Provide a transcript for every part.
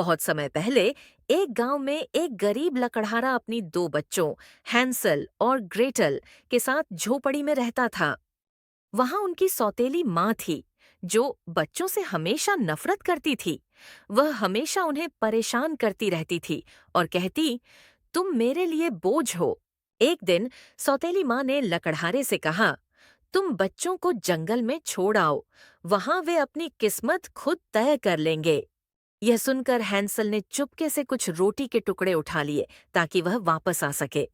बहुत समय पहले एक गांव में एक गरीब लकड़हारा अपनी दो बच्चों हैंसल और ग्रेटल के साथ झोपड़ी में रहता था। वहां उनकी सौतेली माँ थी जो बच्चों से हमेशा नफरत करती थी। वह हमेशा उन्हें परेशान करती रहती थी और कहती, तुम मेरे लिए बोझ हो। एक दिन सौतेली माँ ने लकड़हारे से कहा, तुम बच्चों को जंगल में छोड़ आओ, वहां वे अपनी किस्मत खुद तय कर लेंगे। यह सुनकर हैंसल ने चुपके से कुछ रोटी के टुकड़े उठा लिए ताकि वह वापस आ सके।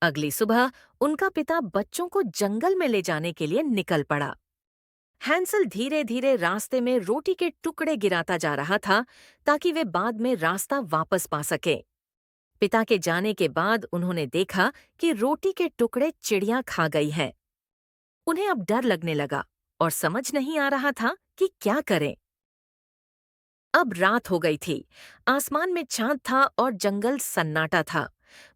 अगली सुबह उनका पिता बच्चों को जंगल में ले जाने के लिए निकल पड़ा। हैंसल धीरे धीरे रास्ते में रोटी के टुकड़े गिराता जा रहा था ताकि वे बाद में रास्ता वापस पा सके। पिता के जाने के बाद उन्होंने देखा कि रोटी के टुकड़े चिड़िया खा गई है। उन्हें अब डर लगने लगा और समझ नहीं आ रहा था कि क्या करें। अब रात हो गई थी। आसमान में चांद था और जंगल सन्नाटा था।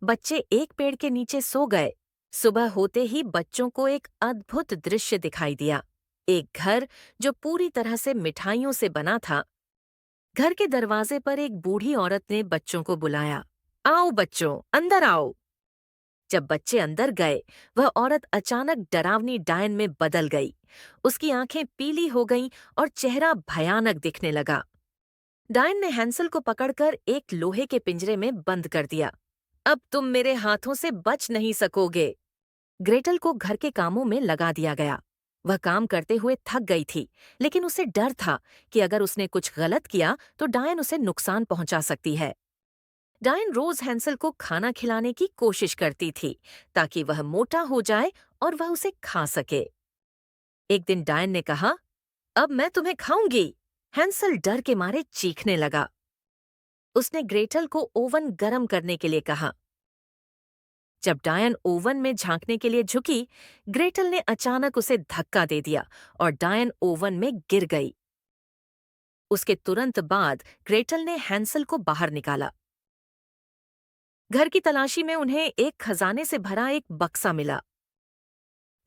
बच्चे एक पेड़ के नीचे सो गए। सुबह होते ही बच्चों को एक अद्भुत दृश्य दिखाई दिया। एक घर जो पूरी तरह से मिठाइयों से बना था। घर के दरवाजे पर एक बूढ़ी औरत ने बच्चों को बुलाया, आओ बच्चों, अंदर आओ। जब बच्चे अंदर गए, वह औरत अचानक डरावनी डायन में बदल गई। उसकी आंखें पीली हो गईं और चेहरा भयानक दिखने लगा। डायन ने हैंसल को पकड़कर एक लोहे के पिंजरे में बंद कर दिया। अब तुम मेरे हाथों से बच नहीं सकोगे। ग्रेटल को घर के कामों में लगा दिया गया। वह काम करते हुए थक गई थी, लेकिन उसे डर था कि अगर उसने कुछ गलत किया तो डायन उसे नुकसान पहुंचा सकती है। डायन रोज हैंसल को खाना खिलाने की कोशिश करती थी ताकि वह मोटा हो जाए और वह उसे खा सके। एक दिन डायन ने कहा, अब मैं तुम्हें खाऊंगी। हैंसल डर के मारे चीखने लगा। उसने ग्रेटल को ओवन गर्म करने के लिए कहा। जब डायन ओवन में झांकने के लिए झुकी, ग्रेटल ने अचानक उसे धक्का दे दिया और डायन ओवन में गिर गई। उसके तुरंत बाद ग्रेटल ने हैंसल को बाहर निकाला। घर की तलाशी में उन्हें एक खजाने से भरा एक बक्सा मिला।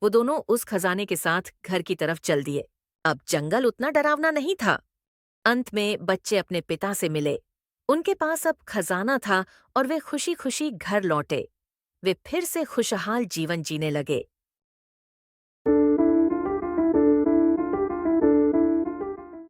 वो दोनों उस खजाने के साथ घर की तरफ चल दिए। अब जंगल उतना डरावना नहीं था। अंत में बच्चे अपने पिता से मिले। उनके पास अब खजाना था और वे खुशी खुशी घर लौटे। वे फिर से खुशहाल जीवन जीने लगे।